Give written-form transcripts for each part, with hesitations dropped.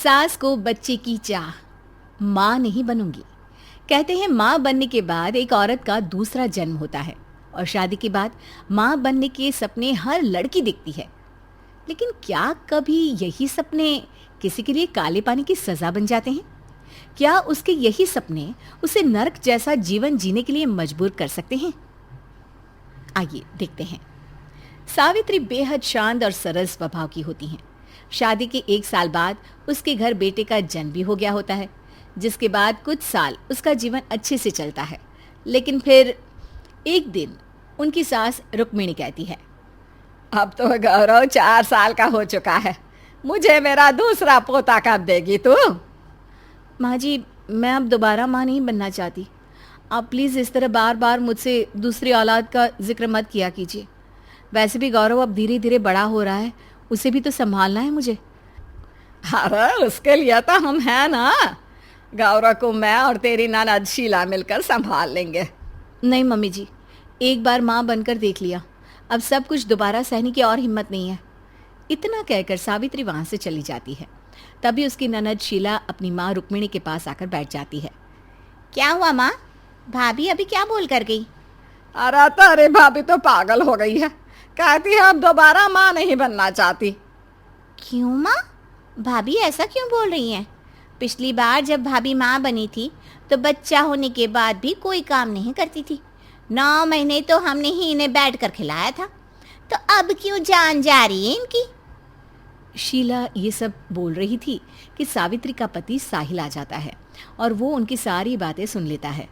सास को बच्चे की चाह, माँ नहीं बनूंगी। कहते हैं माँ बनने के बाद एक औरत का दूसरा जन्म होता है और शादी के बाद माँ बनने के सपने हर लड़की देखती है। लेकिन क्या कभी यही सपने किसी के लिए काले पानी की सजा बन जाते हैं? क्या उसके यही सपने उसे नर्क जैसा जीवन जीने के लिए मजबूर कर सकते हैं? आइए देखते हैं। सावित्री बेहद शांत और सरल स्वभाव की होती हैं। शादी के 1 साल बाद उसके घर बेटे का जन्म भी हो गया होता है, जिसके बाद कुछ साल उसका जीवन अच्छे से चलता है। लेकिन फिर एक दिन उनकी सास रुक्मिणी कहती है, अब तो गौरव 4 साल का हो चुका है, मुझे मेरा दूसरा पोता कब देगी तू? माँ जी, मैं अब दोबारा माँ नहीं बनना चाहती। आप प्लीज़ इस तरह बार बार मुझसे दूसरी औलाद का जिक्र मत किया कीजिए। वैसे भी गौरव अब धीरे धीरे बड़ा हो रहा है, उसे भी तो संभालना है मुझे। अरे उसके लिए तो हम हैं ना, गौरव को मैं और तेरी ननद शीला मिलकर संभाल लेंगे। नहीं मम्मी जी, एक बार माँ बनकर देख लिया, अब सब कुछ दोबारा सहने की और हिम्मत नहीं है। इतना कहकर सावित्री वहाँ से चली जाती है। तभी उसकी ननद शीला अपनी माँ रुक्मिणी के पास आकर बैठ जाती है। क्या हुआ माँ? भाभी अभी क्या बोल कर गई? अरे तेरी भाभी तो पागल हो गई है, कहती है अब दोबारा माँ नहीं बनना चाहती। क्यों माँ? भाभी ऐसा क्यों बोल रही हैं? पिछली बार जब भाभी माँ बनी थी तो बच्चा होने के बाद भी कोई काम नहीं करती थी। 9 महीने तो हमने ही इन्हें बैठ कर खिलाया था, तो अब क्यों जान जा रही है इनकी? शीला ये सब बोल रही थी कि सावित्री का पति साहिल आ जाता है और वो उनकी सारी बातें सुन लेता है।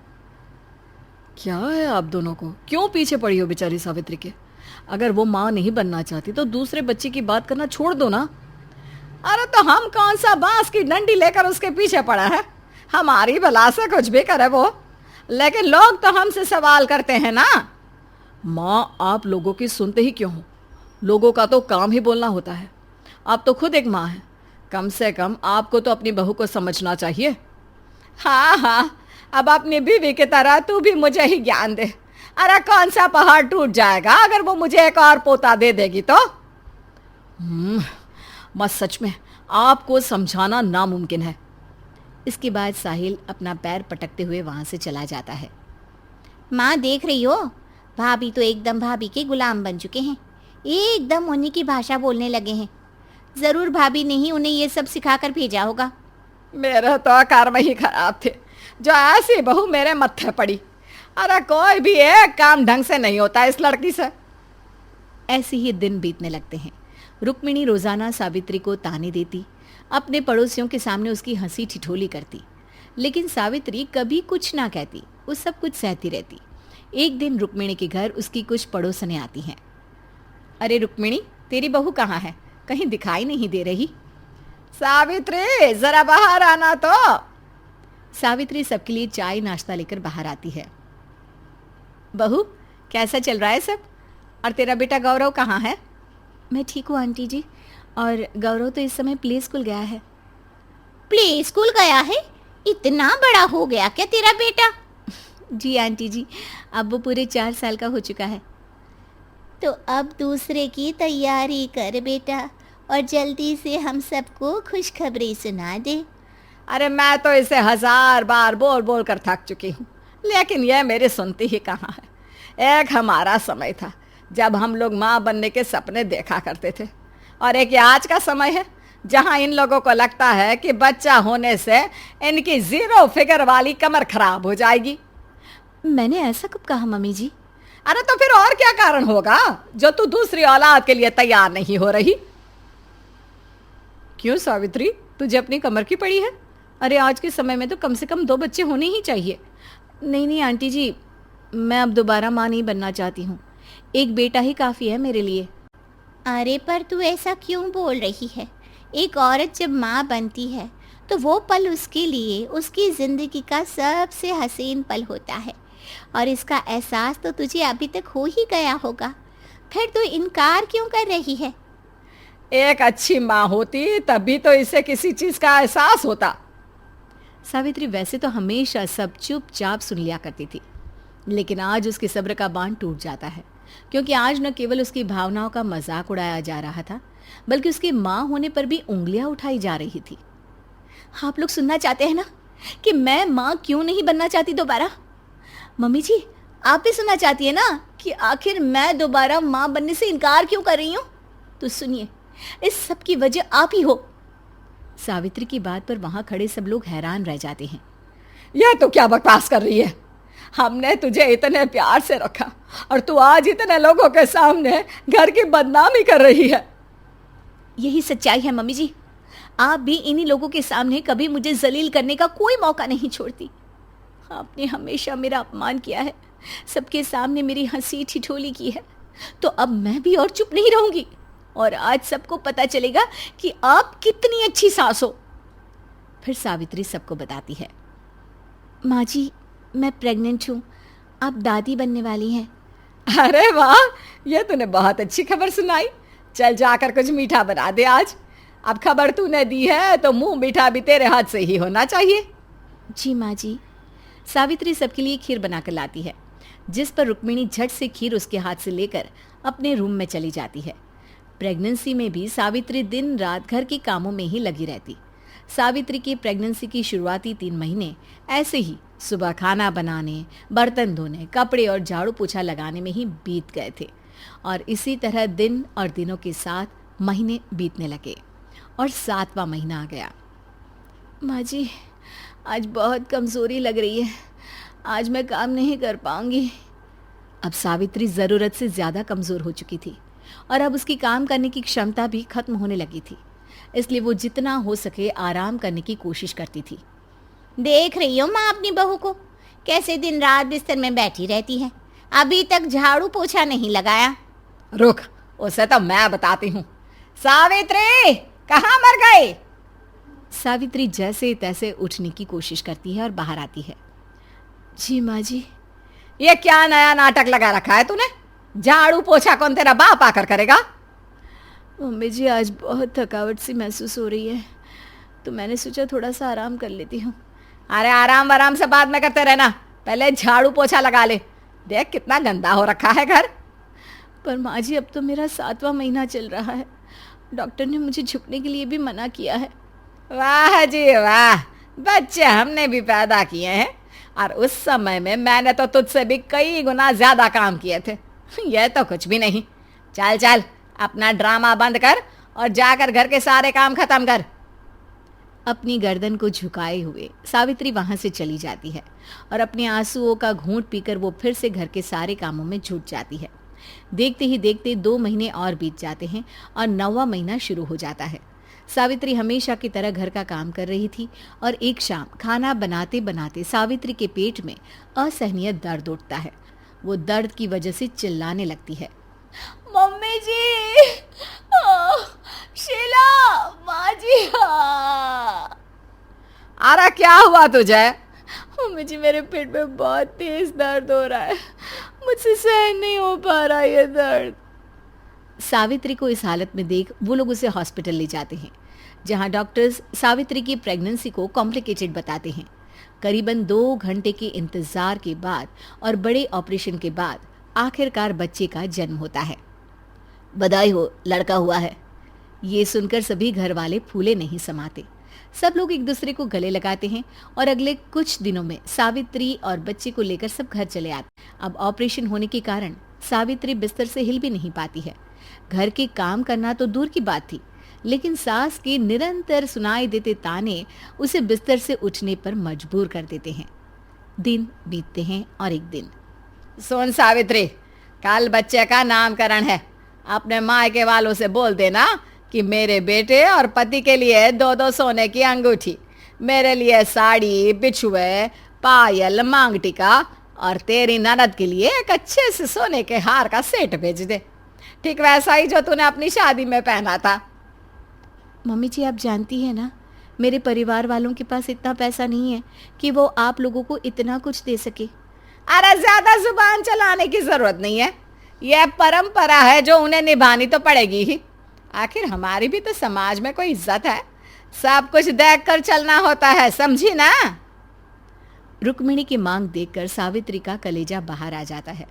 क्या है आप दोनों को, क्यों पीछे पड़ी हो बेचारी सावित्री के? अगर वो माँ नहीं बनना चाहती तो दूसरे बच्चे की बात करना छोड़ दो ना। अरे तो हम कौन सा बांस की डंडी लेकर उसके पीछे पड़ा है? हमारी भला से कुछ भी करे वो, लेकिन लोग तो हमसे सवाल करते हैं ना। माँ आप लोगों की सुनते ही क्यों हो? लोगों का तो काम ही बोलना होता है। आप तो खुद एक माँ हैं, कम से कम आपको तो अपनी बहू को समझना चाहिए। हाँ हाँ, अब अपनी बीवी की तरह तू भी मुझे ही ज्ञान दे। अरे कौन सा पहाड़ टूट जाएगा अगर वो मुझे एक और पोता दे देगी तो? मत, सच में आपको समझाना नामुमकिन है। इसके बाद साहिल अपना पैर पटकते हुए वहां से चला जाता है। माँ देख रही हो, भाभी तो एकदम भाभी के गुलाम बन चुके हैं, एकदम उन्हीं की भाषा बोलने लगे हैं। जरूर भाभी ने ही उन्हें ये सब सिखाकर भेजा होगा। मेरे तो कर्म ही खराब थे जो ऐसी बहू मेरे मत्थे पड़ी। अरे कोई भी एक काम ढंग से नहीं होता इस लड़की से। ऐसे ही दिन बीतने लगते हैं। रुक्मिणी रोजाना सावित्री को ताने देती, अपने पड़ोसियों के सामने उसकी हंसी ठिठोली करती, लेकिन सावित्री कभी कुछ ना कहती, वो सब कुछ सहती रहती। एक दिन रुक्मिणी के घर उसकी कुछ पड़ोसनें आती हैं। अरे रुक्मिणी, तेरी बहू कहाँ है? कहीं दिखाई नहीं दे रही। सावित्री जरा बाहर आना तो। सावित्री सबके लिए चाय नाश्ता लेकर बाहर आती है। बहू, कैसा चल रहा है सब? और तेरा बेटा गौरव कहाँ है? मैं ठीक हूँ आंटी जी, और गौरव तो इस समय प्ले स्कूल गया है। प्ले स्कूल गया है? इतना बड़ा हो गया क्या तेरा बेटा? जी आंटी जी, अब वो पूरे 4 साल का हो चुका है। तो अब दूसरे की तैयारी कर बेटा, और जल्दी से हम सबको खुशखबरी सुना दे। अरे मैं तो इसे 1000 बार बोल बोल कर थक चुकी हूँ, लेकिन यह मेरी सुनती ही कहाँ है। एक हमारा समय था जब हम लोग माँ बनने के सपने देखा करते थे, और एक आज का समय है जहाँ इन लोगों को लगता है कि बच्चा होने से इनकी 0 फिगर वाली कमर खराब हो जाएगी। मैंने ऐसा कब कहा मम्मी जी? अरे तो फिर और क्या कारण होगा जो तू दूसरी औलाद के लिए तैयार नहीं हो रही? क्यों सावित्री, तुझे अपनी कमर की पड़ी है? अरे आज के समय में तो कम से कम 2 बच्चे होने ही चाहिए। नहीं नहीं आंटी जी, मैं अब दोबारा माँ नहीं बनना चाहती हूँ, एक बेटा ही काफ़ी है मेरे लिए। अरे पर तू ऐसा क्यों बोल रही है? एक औरत जब माँ बनती है तो वो पल उसके लिए उसकी ज़िंदगी का सबसे हसीन पल होता है, और इसका एहसास तो तुझे अभी तक हो ही गया होगा, फिर तू इनकार क्यों कर रही है? एक अच्छी माँ होती तभी तो इसे किसी चीज़ का एहसास होता। सावित्री वैसे तो हमेशा सब चुपचाप सुन लिया करती थी, लेकिन आज उसके सब्र का बांध टूट जाता है, क्योंकि आज न केवल उसकी भावनाओं का मजाक उड़ाया जा रहा था, बल्कि उसकी माँ होने पर भी उंगलियां उठाई जा रही थी। आप लोग सुनना चाहते हैं ना कि मैं माँ क्यों नहीं बनना चाहती दोबारा? मम्मी जी, आप भी सुनना चाहती है ना कि आखिर मैं दोबारा माँ बनने से इनकार क्यों कर रही हूँ? तो सुनिए, इस सब की वजह आप ही हो। सावित्री की बात पर वहां खड़े सब लोग हैरान रह जाते हैं। यह तो क्या बकवास कर रही है? हमने तुझे इतने प्यार से रखा और तू आज इतने लोगों के सामने घर की बदनामी कर रही है। यही सच्चाई है मम्मी जी। आप भी इन्हीं लोगों के सामने कभी मुझे जलील करने का कोई मौका नहीं छोड़ती। आपने हमेशा मेरा अपमान किया है, सबके सामने मेरी हंसी ठिठोली की है, तो अब मैं भी और चुप नहीं रहूंगी और आज सबको पता चलेगा कि आप कितनी अच्छी सास हो। फिर सावित्री सबको बताती है, माँ जी मैं प्रेग्नेंट हूँ, आप दादी बनने वाली हैं। अरे वाह, ये तूने बहुत अच्छी खबर सुनाई। चल जाकर कुछ मीठा बना दे आज। अब खबर तूने दी है तो मुंह मीठा भी तेरे हाथ से ही होना चाहिए। जी माँ जी। सावित्री सबके लिए खीर बनाकर लाती है, जिस पर रुक्मिणी झट से खीर उसके हाथ से लेकर अपने रूम में चली जाती है। प्रेगनेंसी में भी सावित्री दिन रात घर के कामों में ही लगी रहती। सावित्री की प्रेगनेंसी की शुरुआती 3 महीने ऐसे ही सुबह खाना बनाने, बर्तन धोने, कपड़े और झाड़ू पोछा लगाने में ही बीत गए थे और इसी तरह दिन और दिनों के साथ महीने बीतने लगे और 7वां महीना आ गया। माँ जी आज बहुत कमज़ोरी लग रही है, आज मैं काम नहीं कर पाऊंगी। अब सावित्री ज़रूरत से ज़्यादा कमज़ोर हो चुकी थी और अब उसकी काम करने की क्षमता भी खत्म होने लगी थी, इसलिए वो जितना हो सके आराम करने की कोशिश करती थी। देख रही हो माँ अपनी बहू को, कैसे दिन रात बिस्तर में बैठी रहती है, अभी तक झाड़ू पोछा नहीं लगाया। रुक, उसे तो मैं बताती हूँ। सावित्री कहाँ मर गई? सावित्री जैसे तैसे उठने की कोशिश करती है और बाहर आती है। जी माँ जी। ये क्या नया नाटक लगा रखा है तूने? झाड़ू पोछा कौन तेरा बाप आकर करेगा? मम्मी जी आज बहुत थकावट सी महसूस हो रही है, तो मैंने सोचा थोड़ा सा आराम कर लेती हूँ। अरे आराम आराम से बाद में करते रहना, पहले झाड़ू पोछा लगा ले। देख कितना गंदा हो रखा है घर। पर माँ जी अब तो मेरा 7वां महीना चल रहा है, डॉक्टर ने मुझे झुकने के लिए भी मना किया है। वाह जी वाह, बच्चे हमने भी पैदा किए हैं और उस समय में मैंने तो तुझसे भी कई गुना ज्यादा काम किए थे। यह तो कुछ भी नहीं। चल चल अपना ड्रामा बंद कर और जाकर घर के सारे काम खत्म कर। अपनी गर्दन को झुकाए हुए सावित्री वहां से चली जाती है और अपने आंसुओं का घूंट पीकर वो फिर से घर के सारे कामों में जुट जाती है। देखते ही देखते 2 महीने और बीत जाते हैं और 9वां महीना शुरू हो जाता है। सावित्री हमेशा की तरह घर का काम कर रही थी और एक शाम खाना बनाते बनाते सावित्री के पेट में असहनीय दर्द उठता है। वो दर्द की वजह से चिल्लाने लगती है, मम्मी जी, शीला, माँ जी। अरे क्या हुआ तुझे? मम्मी जी मेरे पेट में बहुत तेज दर्द हो रहा है, मुझसे सहन नहीं हो पा रहा ये दर्द। सावित्री को इस हालत में देख वो लोग उसे हॉस्पिटल ले जाते हैं, जहां डॉक्टर्स सावित्री की प्रेगनेंसी को कॉम्प्लिकेटेड बताते हैं। करीबन 2 घंटे के इंतजार के बाद और बड़े ऑपरेशन के बाद आखिरकार बच्चे का जन्म होता है। बधाई हो, लड़का हुआ है। ये सुनकर सभी घर वाले फूले नहीं समाते। सब लोग एक दूसरे को गले लगाते हैं और अगले कुछ दिनों में सावित्री और बच्चे को लेकर सब घर चले आते। अब ऑपरेशन होने के कारण सावित्री बिस्तर से हिल भी नहीं पाती है। घर के काम करना तो दूर की बात थी, लेकिन सास के निरंतर सुनाई देते ताने उसे बिस्तर से उठने पर मजबूर कर देते हैं। दिन बीतते हैं और एक दिन, सुन सावित्री, कल बच्चे का नामकरण है। अपने मायके वालों से बोल देना कि मेरे बेटे और पति के लिए 2-2 सोने की अंगूठी, मेरे लिए साड़ी, बिछुए, पायल, मांग टीका और तेरी ननद के लिए एक अच्छे से सोने के हार का सेट भेज दे, ठीक वैसा ही जो तूने अपनी शादी में पहना था। मम्मी जी आप जानती है ना, मेरे परिवार वालों के पास इतना पैसा नहीं है कि वो आप लोगों को इतना कुछ दे सके। अरे ज्यादा जुबान चलाने की जरूरत नहीं है, यह परंपरा है जो उन्हें निभानी तो पड़ेगी ही। आखिर हमारी भी तो समाज में कोई इज्जत है, सब कुछ देख कर चलना होता है, समझी ना। रुक्मिणी की मांग देखकर सावित्री का कलेजा बाहर आ जाता है।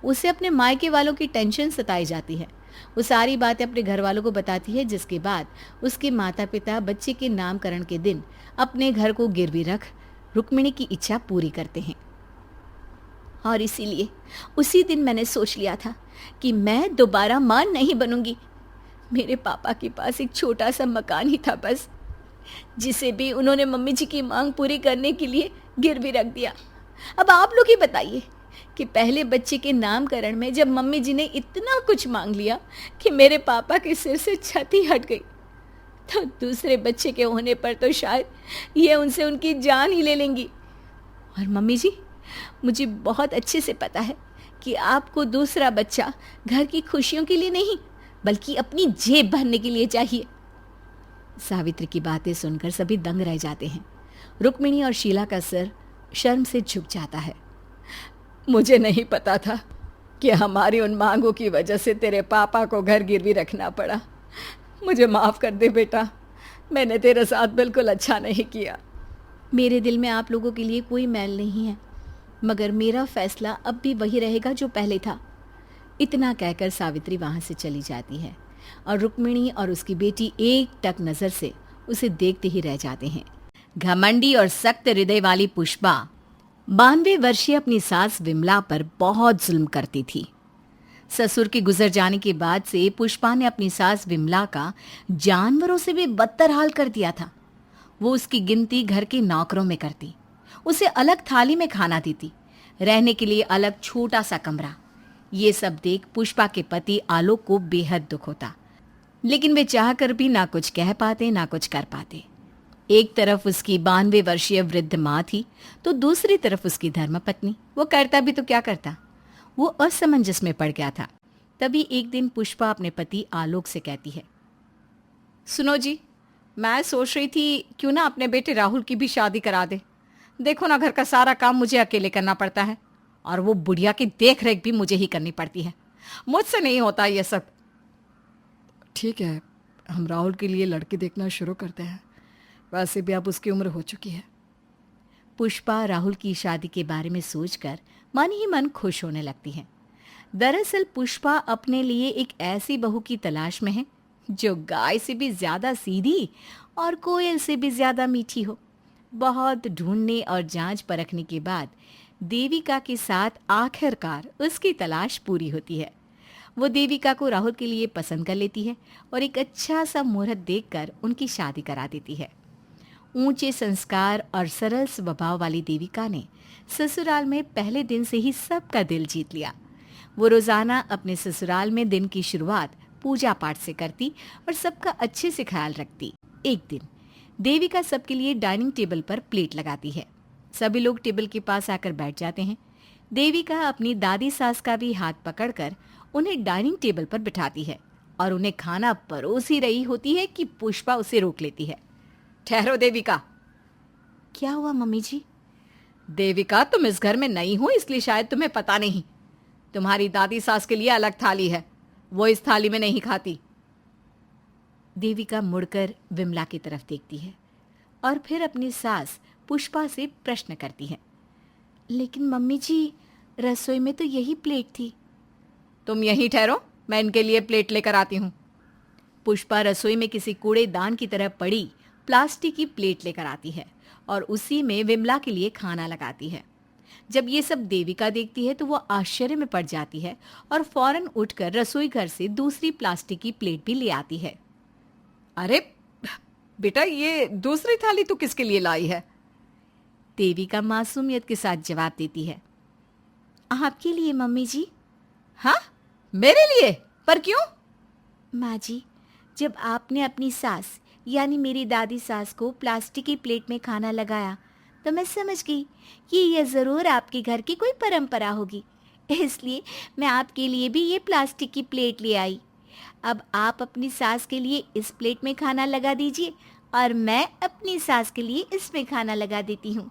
उसे अपने मायके वालों की टेंशन सताई जाती है। वो सारी बातें अपने घर वालों को बताती है, जिसके बाद उसके माता पिता बच्चे के नामकरण के दिन अपने घर को गिरवी रख रुक्मिणी की इच्छा पूरी करते हैं। और इसीलिए उसी दिन मैंने सोच लिया था कि मैं दोबारा मां नहीं बनूंगी। मेरे पापा के पास एक छोटा सा मकान ही था बस, जिसे भी उन्होंने मम्मी जी की मांग पूरी करने के लिए गिरवी रख दिया। अब आप लोग ही बताइए कि पहले बच्चे के नामकरण में जब मम्मी जी ने इतना कुछ मांग लिया कि मेरे पापा के सिर से छत ही हट गई, तो दूसरे बच्चे के होने पर तो शायद ये उनसे उनकी जान ही ले लेंगी। और मम्मी जी, मुझे बहुत अच्छे से पता है कि आपको दूसरा बच्चा घर की खुशियों के लिए नहीं बल्कि अपनी जेब भरने के लिए चाहिए। सावित्री की बातें सुनकर सभी दंग रह जाते हैं। रुक्मिणी और शीला का सिर शर्म से झुक जाता है। मुझे नहीं पता था कि हमारी उन मांगों की वजह से तेरे पापा को घर गिरवी रखना पड़ा। मुझे माफ़ कर दे बेटा, मैंने तेरे साथ बिल्कुल अच्छा नहीं किया। मेरे दिल में आप लोगों के लिए कोई मैल नहीं है, मगर मेरा फैसला अब भी वही रहेगा जो पहले था। इतना कहकर सावित्री वहाँ से चली जाती है और रुक्मिणी और उसकी बेटी एक टक नज़र से उसे देखते ही रह जाते हैं। घमंडी और सख्त हृदय वाली पुष्पा 92 वर्षीय अपनी सास विमला पर बहुत जुल्म करती थी। ससुर के गुजर जाने के बाद से पुष्पा ने अपनी सास विमला का जानवरों से भी बदतर हाल कर दिया था। वो उसकी गिनती घर के नौकरों में करती, उसे अलग थाली में खाना देती, रहने के लिए अलग छोटा सा कमरा। ये सब देख पुष्पा के पति आलोक को बेहद दुख होता, लेकिन वे चाहकर भी ना कुछ कह पाते ना कुछ कर पाते। एक तरफ उसकी 92 वर्षीय वृद्ध माँ थी, तो दूसरी तरफ उसकी धर्मपत्नी। वो करता भी तो क्या करता, वो असमंजस में पड़ गया था। तभी एक दिन पुष्पा अपने पति आलोक से कहती है, सुनो जी, मैं सोच रही थी क्यों ना अपने बेटे राहुल की भी शादी करा दे। देखो ना, घर का सारा काम मुझे अकेले करना पड़ता है और वो बुढ़िया की देख रेख भी मुझे ही करनी पड़ती है। मुझसे नहीं होता ये सब। ठीक है, हम राहुल के लिए लड़की देखना शुरू करते हैं। वैसे भी अब उसकी उम्र हो चुकी है। पुष्पा राहुल की शादी के बारे में सोचकर मन ही मन खुश होने लगती है। दरअसल पुष्पा अपने लिए एक ऐसी बहू की तलाश में है जो गाय से भी ज्यादा सीधी और कोयल से भी ज्यादा मीठी हो। बहुत ढूंढने और जांच परखने के बाद देविका के साथ आखिरकार उसकी तलाश पूरी होती है। वो देविका को राहुल के लिए पसंद कर लेती है और एक अच्छा सा मुहूर्त देखकर उनकी शादी करा देती है। ऊंचे संस्कार और सरल स्वभाव वाली देविका ने ससुराल में पहले दिन से ही सबका दिल जीत लिया। वो रोजाना अपने ससुराल में दिन की शुरुआत पूजा पाठ से करती और सबका अच्छे से ख्याल रखती। एक दिन देविका सबके लिए डाइनिंग टेबल पर प्लेट लगाती है। सभी लोग टेबल के पास आकर बैठ जाते हैं। देविका अपनी दादी सास का भी हाथ पकड़कर उन्हें डाइनिंग टेबल पर बिठाती है और उन्हें खाना परोस ही रही होती है कि पुष्पा उसे रोक लेती है। ठहरो देविका। क्या हुआ मम्मी जी? देविका, तुम इस घर में नई हो इसलिए शायद तुम्हें पता नहीं, तुम्हारी दादी सास के लिए अलग थाली है, वो इस थाली में नहीं खाती। देविका मुड़कर विमला की तरफ देखती है और फिर अपनी सास पुष्पा से प्रश्न करती है, लेकिन मम्मी जी, रसोई में तो यही प्लेट थी। तुम यहीं ठहरो, मैं इनके लिए प्लेट लेकर आती हूँ। पुष्पा रसोई में किसी कूड़ेदान की तरह पड़ी प्लास्टिक की प्लेट लेकर आती है और उसी में विमला के लिए खाना लगाती है। जब ये सब देविका देखती है तो वो आश्चर्य में पड़ जाती है और फौरन उठकर रसोई घर से दूसरी प्लास्टिक की प्लेट भी ले आती है। अरे बेटा, ये दूसरी थाली तू किसके लिए लाई है? देविका मासूमियत के साथ जवाब देती है, आपके लिए मम्मी जी। हाँ, मेरे लिए? पर क्यों? माँ जी, जब आपने अपनी सास यानी मेरी दादी सास को प्लास्टिक की प्लेट में खाना लगाया तो मैं समझ गई कि यह ज़रूर आपके घर की कोई परंपरा होगी, इसलिए मैं आपके लिए भी ये प्लास्टिक की प्लेट ले आई। अब आप अपनी सास के लिए इस प्लेट में खाना लगा दीजिए और मैं अपनी सास के लिए इसमें खाना लगा देती हूँ।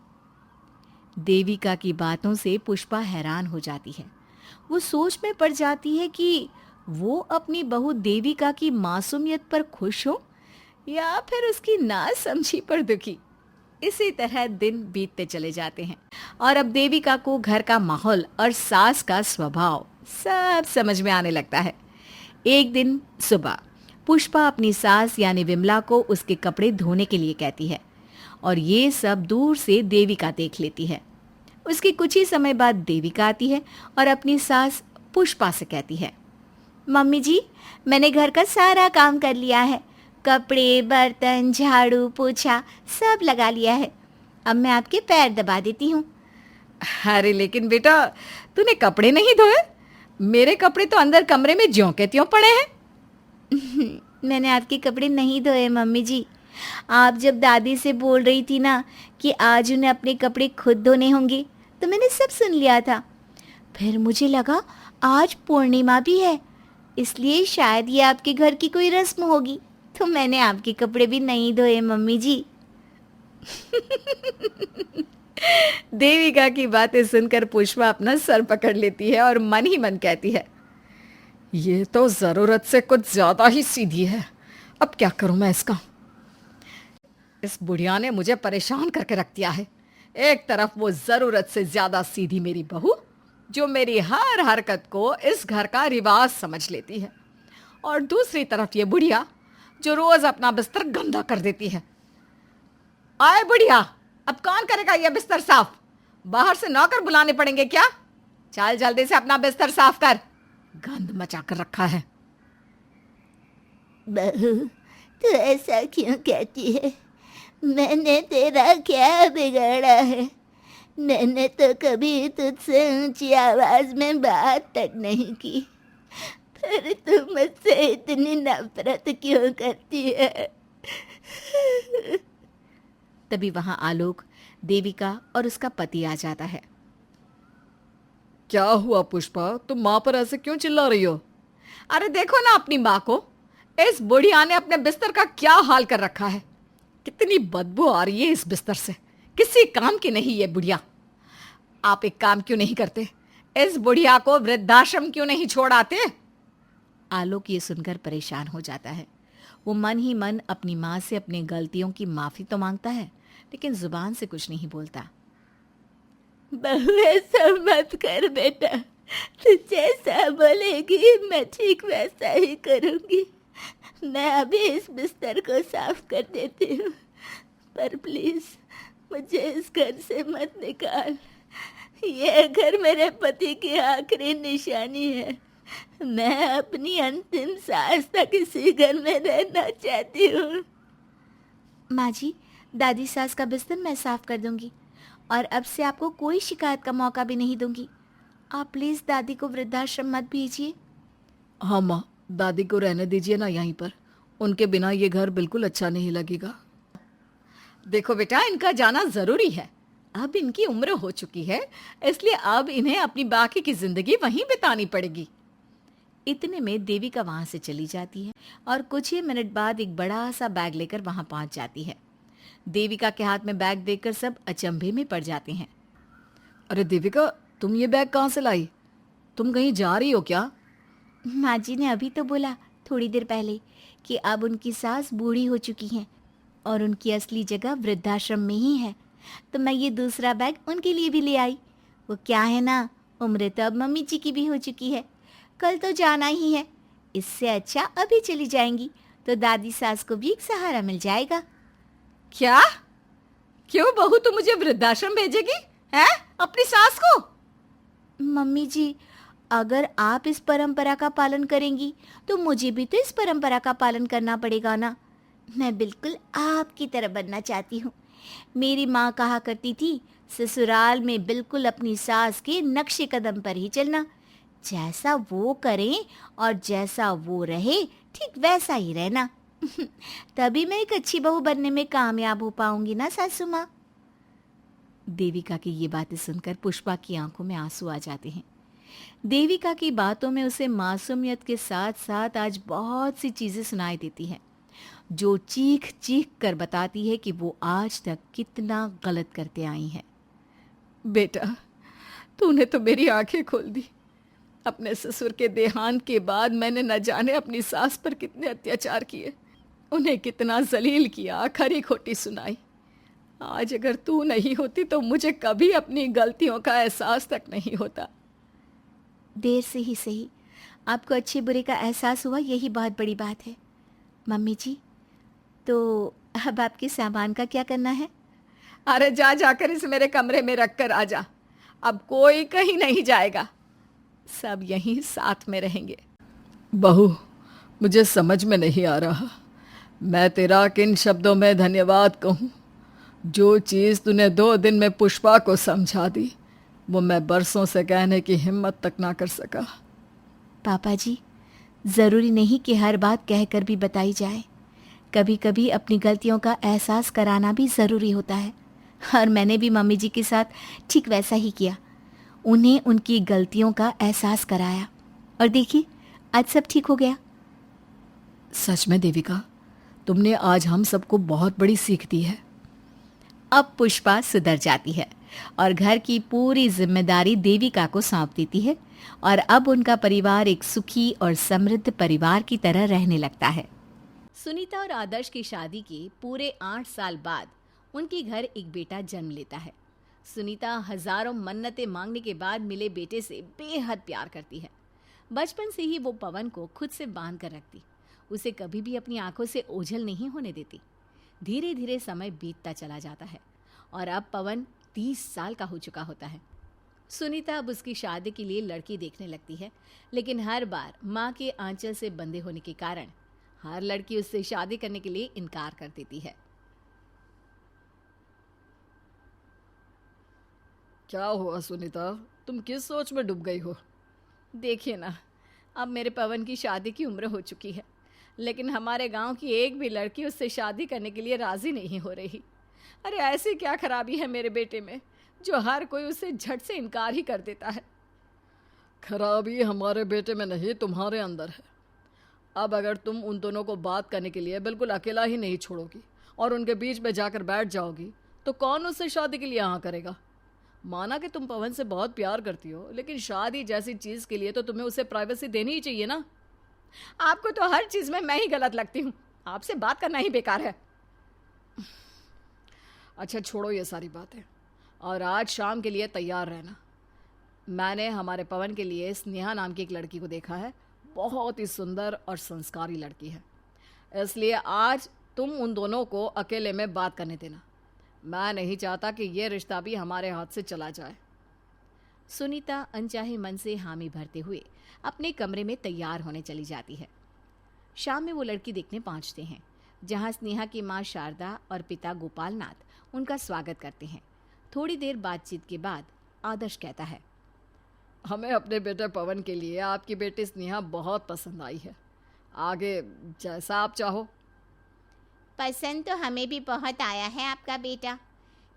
देविका की बातों से पुष्पा हैरान हो जाती है। वो सोच में पड़ जाती है कि वो अपनी बहू देविका की मासूमियत पर खुश हो या फिर उसकी नासमझी पर दुखी। इसी तरह दिन बीतते चले जाते हैं और अब देविका को घर का माहौल और सास का स्वभाव सब समझ में आने लगता है। एक दिन सुबह पुष्पा अपनी सास यानी विमला को उसके कपड़े धोने के लिए कहती है और ये सब दूर से देविका देख लेती है। उसके कुछ ही समय बाद देविका आती है और अपनी सास पुष्पा से कहती है, मम्मी जी, मैंने घर का सारा काम कर लिया है। कपड़े, बर्तन, झाड़ू, पोछा सब लगा लिया है। अब मैं आपके पैर दबा देती हूँ। अरे लेकिन बेटा, तूने कपड़े नहीं धोए? मेरे कपड़े तो अंदर कमरे में ज्यों के त्यों पड़े हैं। मैंने आपके कपड़े नहीं धोए मम्मी जी। आप जब दादी से बोल रही थी ना कि आज उन्हें अपने कपड़े खुद धोने होंगे, तो मैंने सब सुन लिया था। फिर मुझे लगा आज पूर्णिमा भी है, इसलिए शायद ये आपके घर की कोई रस्म होगी, तो मैंने आपके कपड़े भी नहीं धोए मम्मी जी। देविका की बातें सुनकर पुष्पा अपना सर पकड़ लेती है और मन ही मन कहती है, ये तो जरूरत से कुछ ज्यादा ही सीधी है। अब क्या करूं मैं इसका? इस बुढ़िया ने मुझे परेशान करके रख दिया है। एक तरफ वो जरूरत से ज्यादा सीधी मेरी बहू, जो मेरी हर हरकत को इस घर का रिवाज समझ लेती है, और दूसरी तरफ ये बुढ़िया जो रोज अपना बिस्तर गंदा कर देती है। आए बुढ़िया, अब कौन करेगा ये बिस्तर साफ? बाहर से नौकर बुलाने पड़ेंगे क्या? चल जल्दी से अपना बिस्तर साफ कर, गंद मचा कर रखा है। बहू, तू ऐसा क्यों कहती है? मैंने तेरा क्या बिगाड़ा है? मैंने तो कभी तुझसे ऊंची आवाज में बात तक नहीं की, फिर तू मुझसे इतनी नफरत क्यों करती है? तभी वहां आलोक, देविका और उसका पति आ जाता है। क्या हुआ पुष्पा, तुम माँ पर ऐसे क्यों चिल्ला रही हो? अरे देखो ना अपनी माँ को, इस बुढ़िया ने अपने बिस्तर का क्या हाल कर रखा है। कितनी बदबू आ रही है इस बिस्तर से, किसी काम की नहीं ये बुढ़िया। आप एक काम क्यों नहीं करते, इस बुढ़िया को वृद्धाश्रम क्यों नहीं छोड़ आते? आलोक ये सुनकर परेशान हो जाता है। वो मन ही मन अपनी माँ से अपनी गलतियों की माफी तो मांगता है, लेकिन जुबान से कुछ नहीं बोलता। बहू, ऐसा मत कर बेटा, तू जैसा बोलेगी मैं ठीक वैसा ही करूँगी। मैं अभी इस बिस्तर को साफ कर देती हूँ, पर प्लीज मुझे इस घर से मत निकाल। यह घर मेरे पति की आखिरी निशानी है। मैं अपनी अंतिम सांस तक इसी घर में रहना चाहती हूँ। माँ जी, दादी सास का बिस्तर मैं साफ कर दूंगी और अब से आपको कोई शिकायत का मौका भी नहीं दूंगी। आप प्लीज दादी को वृद्धाश्रम मत भेजिए। हाँ माँ, दादी को रहने दीजिए ना यहीं पर, उनके बिना ये घर बिल्कुल अच्छा नहीं लगेगा। देखो बेटा, इनका जाना जरूरी है। अब इनकी उम्र हो चुकी है, इसलिए अब इन्हें अपनी बाकी की जिंदगी वहीं बितानी पड़ेगी। इतने में देविका वहां से चली जाती है और कुछ ही मिनट बाद एक बड़ा सा बैग लेकर वहां पहुंच जाती है। देविका के हाथ में बैग देखकर सब अचंभे में पड़ जाते हैं। अरे देविका, तुम ये बैग कहाँ से लाई? तुम कहीं जा रही हो क्या? माँ जी ने अभी तो बोला थोड़ी देर पहले कि अब उनकी सास बूढ़ी हो चुकी हैं और उनकी असली जगह वृद्धाश्रम में ही है, तो मैं ये दूसरा बैग उनके लिए भी ले आई। वो क्या है ना, उम्र तो अब मम्मी जी की भी हो चुकी है, कल तो जाना ही है। इससे अच्छा अभी चली जाएंगी तो दादी सास को भी एक सहारा मिल जाएगा। क्या? क्यों बहू, तू मुझे वृद्धाश्रम भेजेगी हैं, अपनी सास को? मम्मी जी, अगर आप इस परंपरा का पालन करेंगी तो मुझे भी तो इस परंपरा का पालन करना पड़ेगा ना। मैं बिल्कुल आपकी तरह बनना चाहती हूँ। मेरी माँ कहा करती थी, ससुराल में बिल्कुल अपनी सास के नक्शे कदम पर ही चलना। जैसा वो करें और जैसा वो रहे, ठीक वैसा ही रहना। तभी मैं एक अच्छी बहू बनने में कामयाब हो पाऊंगी ना सासू माँ। देविका की ये बातें सुनकर पुष्पा की आंखों में आंसू आ जाते हैं। देविका की बातों में उसे मासूमियत के साथ साथ आज बहुत सी चीजें सुनाई देती हैं, जो चीख चीख कर बताती है कि वो आज तक कितना गलत करते आई हैं। बेटा, तूने तो मेरी आंखें खोल दी। अपने ससुर के देहांत के बाद मैंने न जाने अपनी सास पर कितने अत्याचार किए, उन्हें कितना जलील किया, खरी खोटी सुनाई। आज अगर तू नहीं होती तो मुझे कभी अपनी गलतियों का एहसास तक नहीं होता। देर से ही सही आपको अच्छे बुरे का एहसास हुआ, यही बहुत बड़ी बात है। मम्मी जी, तो अब आपके सामान का क्या करना है? अरे जा जाकर इसे मेरे कमरे में रख कर आ जा। अब कोई कहीं नहीं जाएगा, सब यहीं साथ में रहेंगे। बहू, मुझे समझ में नहीं आ रहा मैं तेरा किन शब्दों में धन्यवाद कहूँ। जो चीज़ तूने 2 दिन में पुष्पा को समझा दी, वो मैं बरसों से कहने की हिम्मत तक ना कर सका। पापा जी, ज़रूरी नहीं कि हर बात कहकर भी बताई जाए। कभी कभी अपनी गलतियों का एहसास कराना भी ज़रूरी होता है, और मैंने भी मम्मी जी के साथ ठीक वैसा ही किया। उन्हें उनकी गलतियों का एहसास कराया, और देखिए आज सब ठीक हो गया। सच में देविका, तुमने आज हम सबको बहुत बड़ी सीख दी है। अब पुष्पा सुधर जाती है और घर की पूरी जिम्मेदारी देविका को सौंप देती है, और अब उनका परिवार एक सुखी और समृद्ध परिवार की तरह रहने लगता है। सुनीता और आदर्श की शादी के पूरे 8 साल बाद उनके घर एक बेटा जन्म लेता है। सुनीता हजारों मन्नतें मांगने के बाद मिले बेटे से बेहद प्यार करती है। बचपन से ही वो पवन को खुद से बांध कर रखती, उसे कभी भी अपनी आंखों से ओझल नहीं होने देती। धीरे धीरे समय बीतता चला जाता है और अब पवन 30 साल का हो चुका होता है। सुनीता अब उसकी शादी के लिए लड़की देखने लगती है, लेकिन हर बार माँ के आंचल से बंधे होने के कारण हर लड़की उससे शादी करने के लिए इनकार कर देती है। क्या हुआ सुनीता, तुम किस सोच में डूब गई हो? देखिए ना, अब मेरे पवन की शादी की उम्र हो चुकी है, लेकिन हमारे गांव की एक भी लड़की उससे शादी करने के लिए राजी नहीं हो रही। अरे ऐसी क्या खराबी है मेरे बेटे में जो हर कोई उससे झट से इनकार ही कर देता है। खराबी हमारे बेटे में नहीं, तुम्हारे अंदर है। अब अगर तुम उन दोनों को बात करने के लिए बिल्कुल अकेला ही नहीं छोड़ोगी और उनके बीच में जाकर बैठ जाओगी, तो कौन उससे शादी के लिए हाँ करेगा? माना कि तुम पवन से बहुत प्यार करती हो, लेकिन शादी जैसी चीज़ के लिए तो तुम्हें उसे प्राइवेसी देनी ही चाहिए ना। आपको तो हर चीज़ में मैं ही गलत लगती हूँ, आपसे बात करना ही बेकार है। अच्छा छोड़ो ये सारी बातें, और आज शाम के लिए तैयार रहना। मैंने हमारे पवन के लिए स्नेहा नाम की एक लड़की को देखा है, बहुत ही सुंदर और संस्कारी लड़की है। इसलिए आज तुम उन दोनों को अकेले में बात करने देना। मैं नहीं चाहता कि ये रिश्ता भी हमारे हाथ से चला जाए। सुनीता अनचाहे मन से हामी भरते हुए अपने कमरे में तैयार होने चली जाती है। शाम में वो लड़की देखने पहुंचते हैं, जहां स्नेहा की मां शारदा और पिता गोपाल नाथ उनका स्वागत करते हैं। थोड़ी देर बातचीत के बाद आदर्श कहता है, हमें अपने बेटे पवन के लिए आपकी बेटी स्नेहा बहुत पसंद आई है। आगे जैसा आप चाहो। पसंद तो हमें भी बहुत आया है आपका बेटा,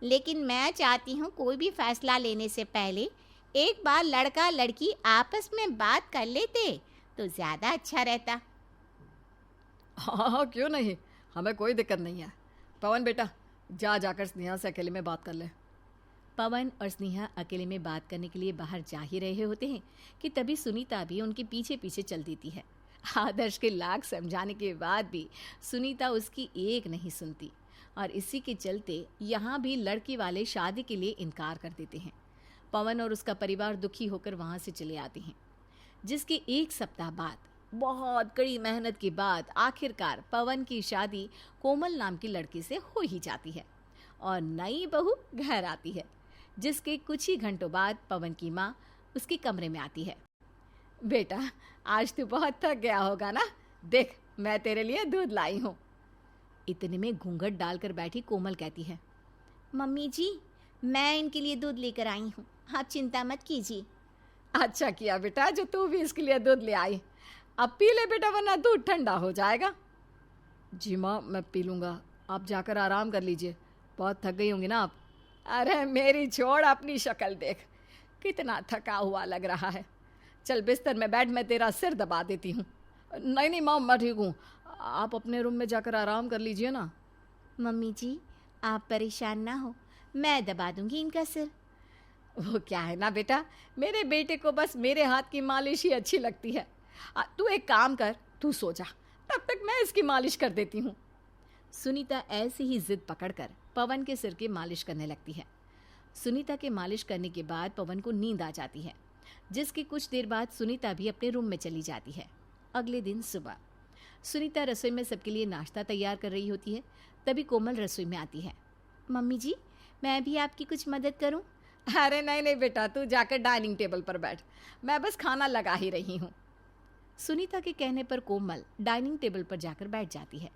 लेकिन मैं चाहती हूँ कोई भी फैसला लेने से पहले एक बार लड़का लड़की आपस में बात कर लेते तो ज़्यादा अच्छा रहता। हाँ, क्यों नहीं, हमें कोई दिक्कत नहीं है। पवन बेटा, जाकर स्नेहा से अकेले में बात कर ले। पवन और स्नेहा अकेले में बात करने के लिए बाहर जा ही रहे होते हैं कि तभी सुनीता भी उनके पीछे पीछे चल देती है। आदर्श के लाख समझाने के बाद भी सुनीता उसकी एक नहीं सुनती, और इसी के चलते यहाँ भी लड़की वाले शादी के लिए इनकार कर देते हैं। पवन और उसका परिवार दुखी होकर वहाँ से चले आते हैं, जिसके 1 सप्ताह बाद बहुत कड़ी मेहनत के बाद आखिरकार पवन की शादी कोमल नाम की लड़की से हो ही जाती है और नई बहू घर आती है, जिसके कुछ ही घंटों बाद पवन की माँ उसके कमरे में आती है। बेटा, आज तू बहुत थक गया होगा ना, देख मैं तेरे लिए दूध लाई हूँ। इतने में घूंघट डालकर बैठी कोमल कहती है, मम्मी जी, मैं इनके लिए दूध लेकर आई हूँ, आप चिंता मत कीजिए। अच्छा किया बेटा जो तू भी इसके लिए दूध ले आई। अब पी ले बेटा, वरना दूध ठंडा हो जाएगा। जी माँ, मैं पी लूँगा, आप जाकर आराम कर लीजिए, बहुत थक गई होंगी ना आप। अरे मेरी छोड़, अपनी शक्ल देख, कितना थका हुआ लग रहा है। चल बिस्तर में बैठ, मैं तेरा सिर दबा देती हूँ। नहीं माँ, मैं ठीक हूँ, आप अपने रूम में जाकर आराम कर लीजिए ना। मम्मी जी, आप परेशान ना हो, मैं दबा दूंगी इनका सिर। वो क्या है ना बेटा, मेरे बेटे को बस मेरे हाथ की मालिश ही अच्छी लगती है। तू एक काम कर, तू सो जा, तब तक मैं इसकी मालिश कर देती हूँ। सुनीता ऐसे ही जिद पकड़कर पवन के सिर की मालिश करने लगती है। सुनीता के मालिश करने के बाद पवन को नींद आ जाती है जिसके कुछ देर बाद सुनीता भी अपने रूम में चली जाती है। अगले दिन सुबह सुनीता रसोई में सबके लिए नाश्ता तैयार कर रही होती है। तभी कोमल रसोई में आती है। मम्मी जी, मैं भी आपकी कुछ मदद करूं? अरे नहीं नहीं बेटा, तू जाकर डाइनिंग टेबल पर बैठ, मैं बस खाना लगा ही रही हूँ। सुनीता के कहने पर कोमल डाइनिंग टेबल पर जाकर बैठ जाती है।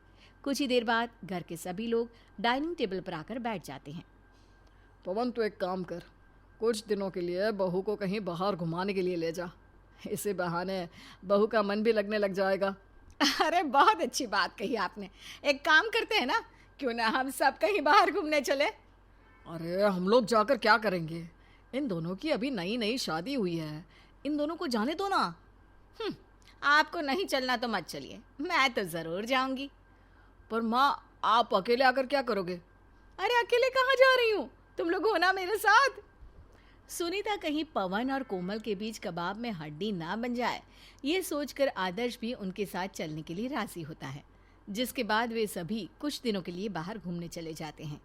कुछ ही देर बाद घर के सभी लोग डाइनिंग टेबल पर आकर बैठ जाते हैं। पवन, तू एक काम कर, कुछ दिनों के लिए बहू को कहीं बाहर घुमाने के लिए ले जा। इसी बहाने बहू का मन भी लगने लग जाएगा। अरे बहुत अच्छी बात कही आपने। एक काम करते हैं ना, क्यों ना हम सब कहीं बाहर घूमने चले? अरे हम लोग जाकर क्या करेंगे? इन दोनों की अभी नई नई शादी हुई है, इन दोनों को जाने दो ना। आपको नहीं चलना तो मत चलिए, मैं तो जरूर जाऊंगी। पर माँ, आप अकेले आकर क्या करोगे? अरे अकेले कहाँ जा रही हूँ, तुम लोग हो ना मेरे साथ। सुनीता कहीं पवन और कोमल के बीच कबाब में हड्डी ना बन जाए, ये सोचकर आदर्श भी उनके साथ चलने के लिए राजी होता है। जिसके बाद वे सभी कुछ दिनों के लिए बाहर घूमने चले जाते हैं।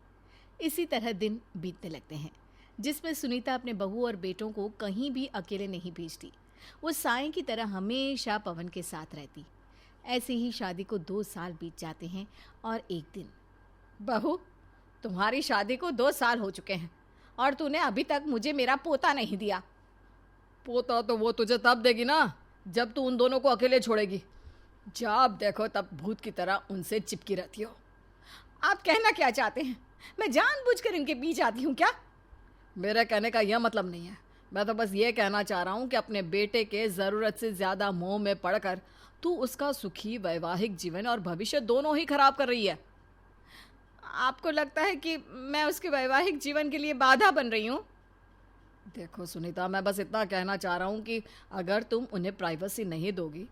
इसी तरह दिन बीतने लगते हैं, जिसमें सुनीता अपने बहू और बेटों को कहीं भी अकेले नहीं भेजती। वो साएं की तरह हमेशा पवन के साथ रहती। ऐसे ही शादी को 2 साल बीत जाते हैं और एक दिन, बहू, तुम्हारी शादी को 2 साल हो चुके हैं और तूने अभी तक मुझे मेरा पोता नहीं दिया। पोता तो वो तुझे तब देगी ना जब तू उन दोनों को अकेले छोड़ेगी। जब देखो तब भूत की तरह उनसे चिपकी रहती हो। आप कहना क्या चाहते हैं? मैं जानबूझकर इनके बीच आती हूँ क्या? मेरे कहने का यह मतलब नहीं है। मैं तो बस ये कहना चाह रहा हूँ कि अपने बेटे के ज़रूरत से ज़्यादा मोह में पड़कर तू उसका सुखी वैवाहिक जीवन और भविष्य दोनों ही खराब कर रही है। आपको लगता है कि मैं उसके वैवाहिक जीवन के लिए बाधा बन रही हूँ? देखो सुनीता, मैं बस इतना कहना चाह रहा हूँ कि अगर तुम उन्हें प्राइवेसी नहीं दोगी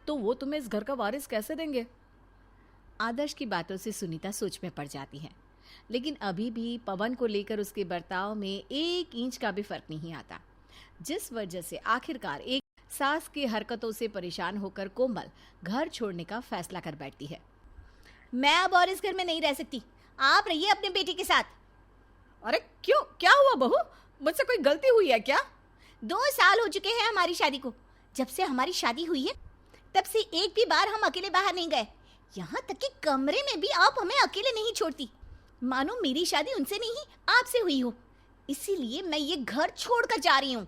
तो वो तुम्हें इस घर का वारिस कैसे देंगे? आदर्श की बातों से सुनीता सोच में पड़ जाती है, लेकिन अभी भी पवन को लेकर उसके बर्ताव में 1 इंच का भी फर्क नहीं आता। जिस वजह से आखिरकार एक सास की हरकतों से परेशान होकर कोमल घर छोड़ने का फैसला कर बैठती है। मैं अब और इस घर में नहीं रह सकती, आप रहिए अपने बेटे के साथ। अरे क्यों, क्या हुआ बहू? मुझसे कोई गलती हुई है क्या? 2 साल हो चुके हैं हमारी शादी को। जब से हमारी शादी हुई है तब से एक भी बार हम अकेले बाहर नहीं गए। यहाँ तक कि कमरे में भी आप हमें अकेले नहीं छोड़ती, मानो मेरी शादी उनसे नहीं आपसे हुई हो। इसीलिए मैं ये घर छोड़कर जा रही हूँ।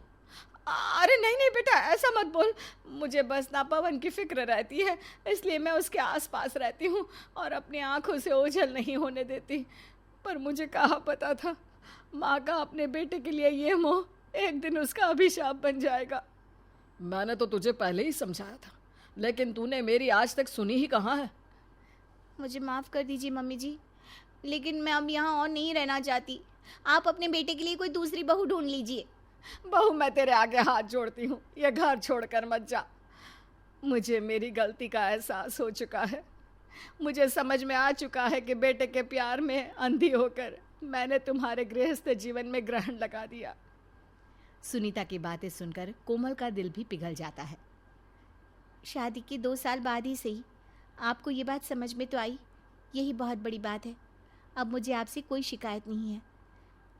अरे नहीं नहीं बेटा, ऐसा मत बोल। मुझे बस ना पवन की फिक्र रहती है, इसलिए मैं उसके आसपास रहती हूँ और अपनी आंखों से ओझल नहीं होने देती। पर मुझे कहाँ पता था माँ का अपने बेटे के लिए ये मोह एक दिन उसका अभिशाप बन जाएगा। मैंने तो तुझे पहले ही समझाया था, लेकिन तूने मेरी आज तक सुनी ही कहाँ है। मुझे माफ़ कर दीजिए मम्मी जी, लेकिन मैं अब यहाँ और नहीं रहना चाहती। आप अपने बेटे के लिए कोई दूसरी बहू ढूंढ लीजिए। बहू, मैं तेरे आगे हाथ जोड़ती हूँ, ये घर छोड़कर मत जा। मुझे मेरी गलती का एहसास हो चुका है। मुझे समझ में आ चुका है कि बेटे के प्यार में अंधी होकर मैंने तुम्हारे गृहस्थ जीवन में ग्रहण लगा दिया। सुनीता की बातें सुनकर कोमल का दिल भी पिघल जाता है। शादी के 2 साल बाद ही सही आपको ये बात समझ में तो आई, यही बहुत बड़ी बात है। अब मुझे आपसे कोई शिकायत नहीं है।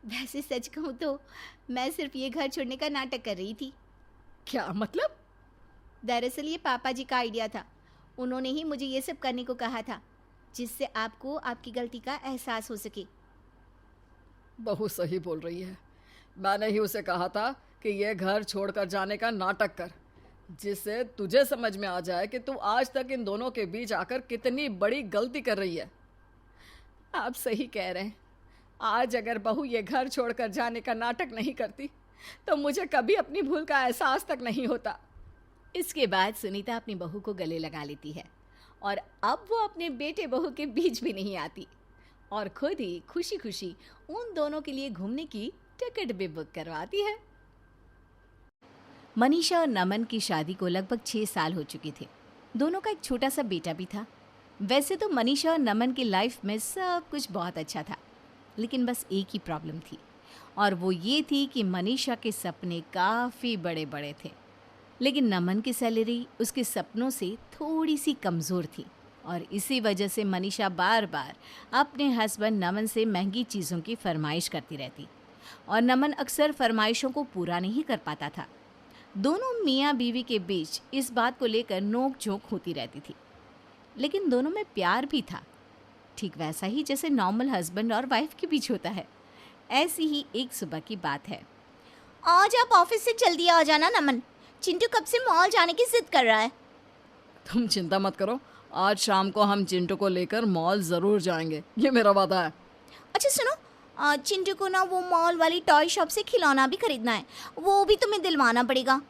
वैसे सच कहूँ तो मैं सिर्फ ये घर छोड़ने का नाटक कर रही थी। क्या मतलब? दरअसल ये पापा जी का आइडिया था। उन्होंने ही मुझे ये सब करने को कहा था, जिससे आपको आपकी गलती का एहसास हो सके। बहू सही बोल रही है। मैंने ही उसे कहा था कि ये घर छोड़कर जाने का नाटक कर, जिससे तुझे समझ में आ जाए कि तू आज तक इन दोनों के बीच आकर कितनी बड़ी गलती कर रही है। आप सही कह रहे हैं। आज अगर बहू ये घर छोड़कर जाने का नाटक नहीं करती तो मुझे कभी अपनी भूल का एहसास तक नहीं होता। इसके बाद सुनीता अपनी बहू को गले लगा लेती है और अब वो अपने बेटे बहू के बीच भी नहीं आती और खुद ही खुशी खुशी उन दोनों के लिए घूमने की टिकट भी बुक करवाती है। मनीषा और नमन की शादी को लगभग 6 साल हो चुके थे। दोनों का एक छोटा सा बेटा भी था। वैसे तो मनीषा और नमन की लाइफ में सब कुछ बहुत अच्छा था, लेकिन बस एक ही प्रॉब्लम थी और वो ये थी कि मनीषा के सपने काफ़ी बड़े बड़े थे, लेकिन नमन की सैलरी उसके सपनों से थोड़ी सी कमज़ोर थी और इसी वजह से मनीषा बार बार अपने हस्बैंड नमन से महंगी चीज़ों की फरमाइश करती रहती और नमन अक्सर फरमाइशों को पूरा नहीं कर पाता था। दोनों मियाँ बीवी के बीच इस बात को लेकर नोक झोंक होती रहती थी, लेकिन दोनों में प्यार भी था, ठीक वैसा ही जैसे नॉर्मल हस्बैंड और वाइफ के बीच होता है। ऐसी ही एक सुबह की बात है। आज आप ऑफिस से जल्दी आ जाना नमन, चिंटू कब से मॉल जाने की जिद कर रहा है। तुम चिंता मत करो, आज शाम को हम चिंटू को लेकर मॉल ज़रूर जाएंगे, ये मेरा वादा है। अच्छा सुनो, चिंटू को ना वो मॉल वाली टॉय शॉप से खिलौना भी खरीदना है, वो भी तुम्हें दिलवाना पड़ेगा।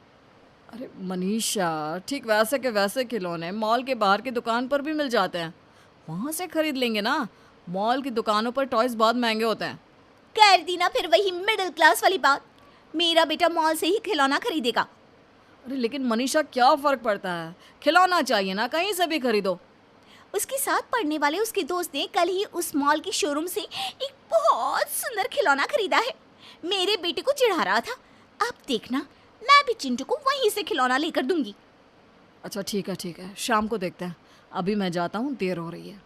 अरे मनीषा, ठीक वैसे के वैसे खिलौने मॉल के बाहर की दुकान पर भी मिल जाते हैं, वहाँ से खरीद लेंगे ना। मॉल की दुकानों पर टॉयज बहुत महंगे होते हैं। कर दी ना फिर वही मिडिल क्लास वाली बात, मेरा बेटा मॉल से ही खिलौना खरीदेगा। अरे लेकिन मनीषा, क्या फ़र्क पड़ता है, खिलौना चाहिए ना, कहीं से भी खरीदो। उसके साथ पढ़ने वाले उसके दोस्त ने कल ही उस मॉल की शोरूम से एक बहुत सुंदर खिलौना खरीदा है, मेरे बेटे को चिढ़ा रहा था। अब देखना, मैं भी चिंटू को वहीं से खिलौना लेकर दूंगी। अच्छा ठीक है, शाम को देखते हैं, अभी मैं जाता हूँ, देर हो रही है।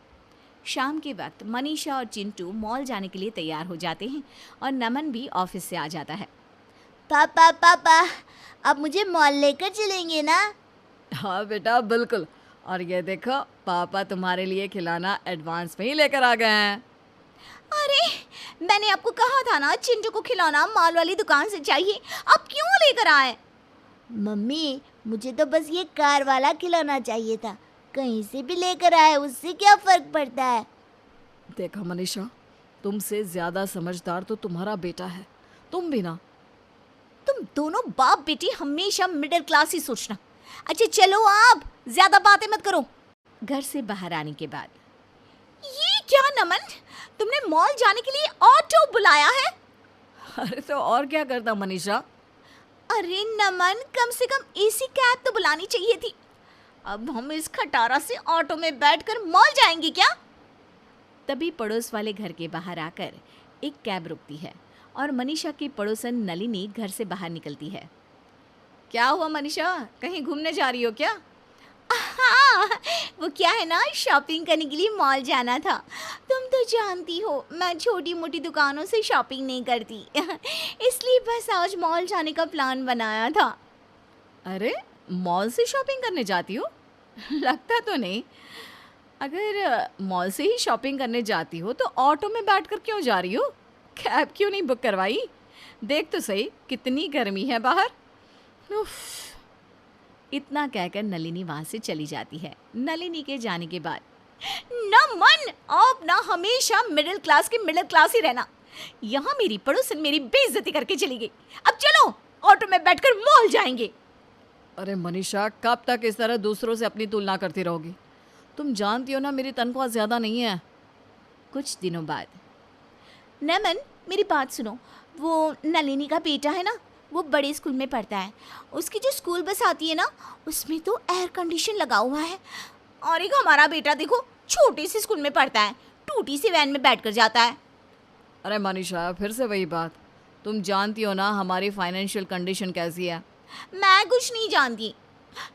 शाम के वक्त मनीषा और चिंटू मॉल जाने के लिए तैयार हो जाते हैं और नमन भी ऑफिस से आ जाता है। पापा पापा, अब मुझे मॉल लेकर चलेंगे ना? हाँ बेटा, बिल्कुल। और ये देखो, पापा तुम्हारे लिए खिलौना एडवांस में ही लेकर आ गए हैं। अरे मैंने आपको कहा था ना चिंटू को खिलौना मॉल वाली दुकान से चाहिए, आप क्यों लेकर आए? मम्मी, मुझे तो बस ये कार वाला खिलौना चाहिए था, कहीं से भी लेकर आए उससे क्या फर्क पड़ता है। देखा मनीषा, तुमसे ज़्यादा समझदार तो तुम्हारा बेटा है, तुम भी ना। तुम दोनों बाप बेटी हमेशा मिडिल क्लास ही सोचना। अच्छा चलो, आप ज्यादा बातें मत करो। घर से बाहर आने के बाद, ये क्या नमन, तुमने मॉल जाने के लिए ऑटो बुलाया है? अरे तो और क्या करता मनीषा। अरे नमन, कम से कम एसी कैब तो बुलानी चाहिए थी। अब हम इस खटारा से ऑटो में बैठकर मॉल जाएंगे क्या? तभी पड़ोस वाले घर के बाहर आकर एक कैब रुकती है और मनीषा की पड़ोसन नलिनी घर से बाहर निकलती है। क्या हुआ मनीषा, कहीं घूमने जा रही हो क्या? हाँ, वो क्या है ना, शॉपिंग करने के लिए मॉल जाना था। तुम तो जानती हो मैं छोटी मोटी दुकानों से शॉपिंग नहीं करती इसलिए बस आज मॉल जाने का प्लान बनाया था। अरे मॉल से शॉपिंग करने जाती हो? लगता तो नहीं। अगर मॉल से ही शॉपिंग करने जाती हो तो ऑटो में बैठकर क्यों जा रही हो? कैब क्यों नहीं बुक करवाई? देख तो सही कितनी गर्मी है बाहर। उफ। इतना कहकर नलिनी वहां से चली जाती है। नलिनी के जाने के बाद, नमन, आप ना हमेशा मिडिल क्लास की मिडिल क्लास ही रहना। यहाँ मेरी पड़ोसन मेरी बेइज्जती करके चली गई। अब चलो ऑटो में बैठकर मॉल जाएंगे। अरे मनीषा, कब तक इस तरह दूसरों से अपनी तुलना करती रहोगी? तुम जानती हो ना मेरी तनख्वाह ज़्यादा नहीं है। कुछ दिनों बाद, नमन मेरी बात सुनो, वो नलिनी का बेटा है ना, वो बड़े स्कूल में पढ़ता है। उसकी जो स्कूल बस आती है ना, उसमें तो एयर कंडीशन लगा हुआ है। और एक हमारा बेटा देखो, छोटे से स्कूल में पढ़ता है, टूटी सी वैन में बैठकर जाता है। अरे मनीषा, फिर से वही बात। तुम जानती हो ना हमारी फाइनेंशियल कंडीशन कैसी है। मैं कुछ नहीं जानती।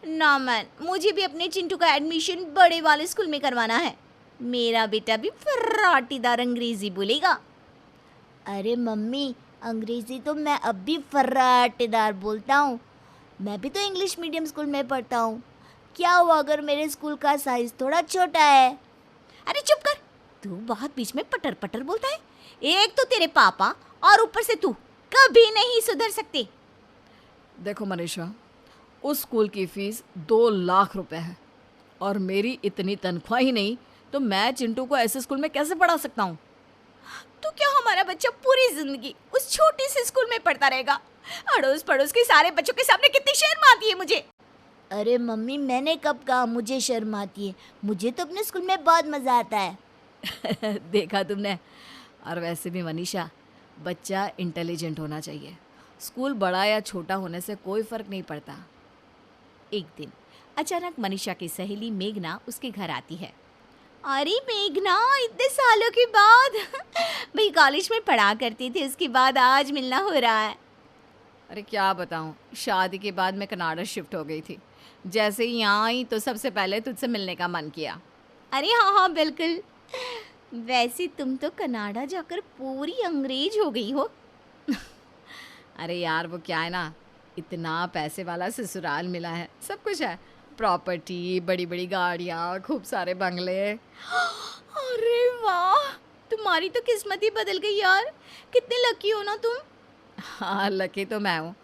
नमन, मुझे भी अपने चिंटू का एडमिशन बड़े वाले स्कूल में करवाना है। मेरा बेटा भी फर्राटीदार अंग्रेजी बोलेगा। अरे मम्मी, अंग्रेजी तो मैं अब भी फर्राटेदार बोलता हूँ। मैं भी तो इंग्लिश मीडियम स्कूल में पढ़ता हूँ। क्या हुआ अगर मेरे स्कूल का साइज थोड़ा छोटा है? अरे चुप कर, तू बहुत बीच में पटर पटर बोलता है। एक तो तेरे पापा और ऊपर से तू कभी नहीं सुधर सकते। देखो मनीषा, उस स्कूल की फीस 2 लाख रुपए है और मेरी इतनी तनख्वाह ही नहीं तो मैं चिंटू को ऐसे स्कूल में कैसे पढ़ा सकता हूँ? तो क्या हमारा बच्चा पूरी जिंदगी उस छोटे से स्कूल में पढ़ता रहेगा? अड़ोस पड़ोस के सारे बच्चों के सामने कितनी शर्म आती है मुझे। अरे मम्मी, मैंने कब कहा मुझे शर्म आती है? मुझे तो अपने स्कूल में बहुत मजा आता है। देखा तुमने। और वैसे भी मनीषा, बच्चा इंटेलिजेंट होना चाहिए। स्कूल बड़ा या छोटा होने से कोई फर्क नहीं पड़ता। एक दिन अचानक मनीषा की सहेली मेघना उसके घर आती है। अरे मेघना, इतने सालों के बाद भाई कॉलेज में पढ़ा करती थी, उसके बाद आज मिलना हो रहा है। अरे क्या बताऊं, शादी के बाद मैं कनाडा शिफ्ट हो गई थी। जैसे ही यहाँ आई तो सबसे पहले तुझसे मिलने का मन किया। अरे हाँ हाँ बिल्कुल। वैसे तुम तो कनाडा जाकर पूरी अंग्रेज हो गई हो। अरे यार, वो क्या है ना, इतना पैसे वाला ससुराल मिला है, सब कुछ है, प्रॉपर्टी, बड़ी बड़ी गाड़ियाँ, खूब सारे बंगले। अरे वाह, तुम्हारी तो किस्मत ही बदल गई यार। कितने लकी हो ना तुम। हाँ, लकी तो मैं हूँ।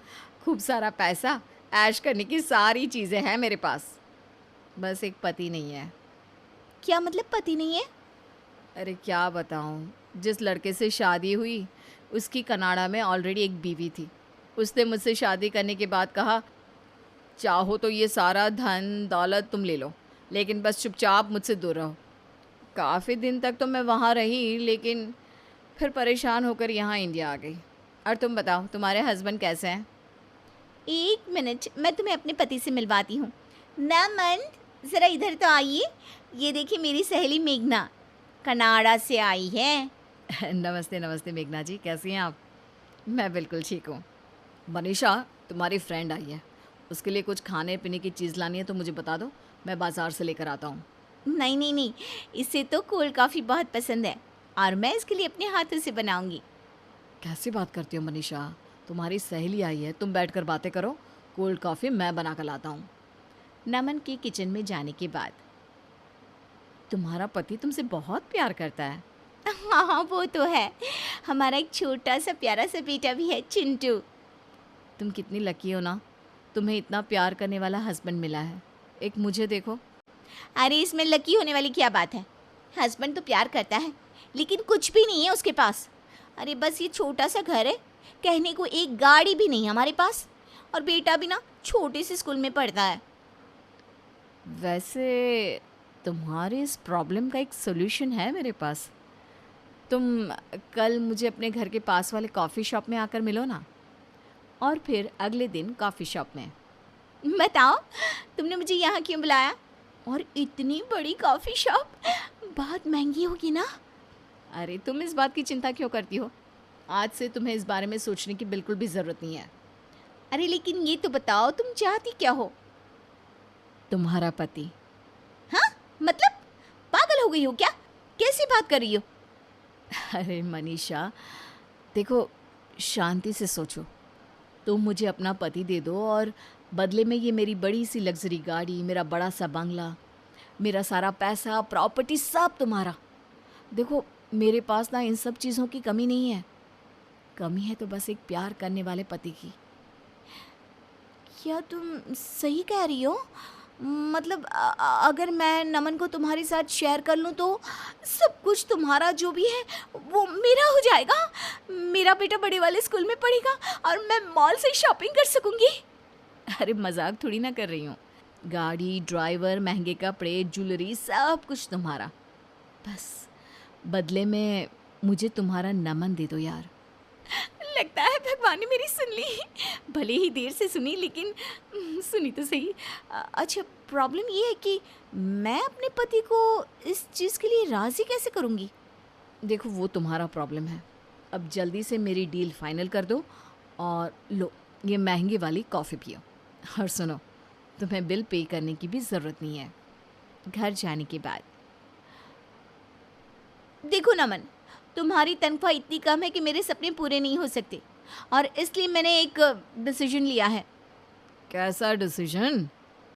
खूब सारा पैसा, ऐश करने की सारी चीज़ें हैं मेरे पास, बस एक पति नहीं है। क्या मतलब पति नहीं है? अरे क्या बताऊँ, जिस लड़के से शादी हुई उसकी कनाडा में ऑलरेडी एक बीवी थी। उसने मुझसे शादी करने के बाद कहा, चाहो तो ये सारा धन दौलत तुम ले लो, लेकिन बस चुपचाप मुझसे दूर रहो। काफ़ी दिन तक तो मैं वहाँ रही, लेकिन फिर परेशान होकर यहाँ इंडिया आ गई। और तुम बताओ, तुम्हारे हस्बैंड कैसे हैं? एक मिनट, मैं तुम्हें अपने पति से मिलवाती हूँ। नमन, ज़रा इधर तो आइए। ये देखिए मेरी सहेली मेघना, कनाडा से आई है। नमस्ते नमस्ते मेघना जी, कैसी हैं आप? मैं बिल्कुल ठीक हूँ। मनीषा, तुम्हारी फ्रेंड आई है, उसके लिए कुछ खाने पीने की चीज़ लानी है तो मुझे बता दो, मैं बाज़ार से लेकर आता हूँ। नहीं नहीं नहीं, इसे तो कोल्ड कॉफ़ी बहुत पसंद है और मैं इसके लिए अपने हाथों से बनाऊंगी। कैसी बात करती हो मनीषा, तुम्हारी सहेली आई है, तुम बैठकर बातें करो, कोल्ड कॉफ़ी मैं बना कर लाता हूँ। नमन के किचन में जाने के बाद, तुम्हारा पति तुमसे बहुत प्यार करता है। हाँ वो तो है, हमारा एक छोटा सा प्यारा सा बेटा भी है, चिंटू। तुम कितनी लकी हो ना, तुम्हें इतना प्यार करने वाला हस्बैंड मिला है। एक मुझे देखो। अरे इसमें लकी होने वाली क्या बात है? हस्बैंड तो प्यार करता है, लेकिन कुछ भी नहीं है उसके पास। अरे बस ये छोटा सा घर है, कहने को एक गाड़ी भी नहीं हमारे पास, और बेटा भी ना छोटे से स्कूल में पढ़ता है। वैसे तुम्हारे इस प्रॉब्लम का एक सोल्यूशन है मेरे पास। तुम कल मुझे अपने घर के पास वाले कॉफ़ी शॉप में आकर मिलो ना। और फिर अगले दिन कॉफ़ी शॉप में। बताओ, तुमने मुझे यहाँ क्यों बुलाया? और इतनी बड़ी कॉफ़ी शॉप, बहुत महंगी होगी ना? अरे तुम इस बात की चिंता क्यों करती हो? आज से तुम्हें इस बारे में सोचने की बिल्कुल भी ज़रूरत नहीं है। अरे लेकिन ये तो बताओ, तुम चाहती क्या हो? तुम्हारा पति। हाँ मतलब पागल हो गई हो क्या? कैसी बात कर रही हो? अरे मनीषा, देखो, शांति से सोचो। तुम मुझे अपना पति दे दो और बदले में ये मेरी बड़ी सी लग्जरी गाड़ी, मेरा बड़ा सा बंगला, मेरा सारा पैसा, प्रॉपर्टी, सब तुम्हारा। देखो, मेरे पास ना इन सब चीज़ों की कमी नहीं है। कमी है तो बस एक प्यार करने वाले पति की। क्या तुम सही कह रही हो? मतलब अगर मैं नमन को तुम्हारे साथ शेयर कर लूँ तो सब कुछ तुम्हारा जो भी है वो मेरा हो जाएगा। मेरा बेटा बड़े वाले स्कूल में पढ़ेगा और मैं मॉल से शॉपिंग कर सकूँगी। अरे मजाक थोड़ी ना कर रही हूँ। गाड़ी, ड्राइवर, महंगे कपड़े, ज्वेलरी, सब कुछ तुम्हारा। बस बदले में मुझे तुम्हारा नमन दे दो यार। लगता है भगवान ने मेरी सुन ली, भले ही देर से सुनी, लेकिन सुनी तो सही। अच्छा, प्रॉब्लम ये है कि मैं अपने पति को इस चीज़ के लिए राज़ी कैसे करूँगी? देखो, वो तुम्हारा प्रॉब्लम है। अब जल्दी से मेरी डील फाइनल कर दो और लो ये महंगी वाली कॉफ़ी पियो। और सुनो, तुम्हें बिल पे करने की भी ज़रूरत नहीं है। घर जाने के बाद देखो नमन, तुम्हारी तनख्वाह इतनी कम है कि मेरे सपने पूरे नहीं हो सकते, और इसलिए मैंने एक डिसीजन लिया है। कैसा डिसीजन?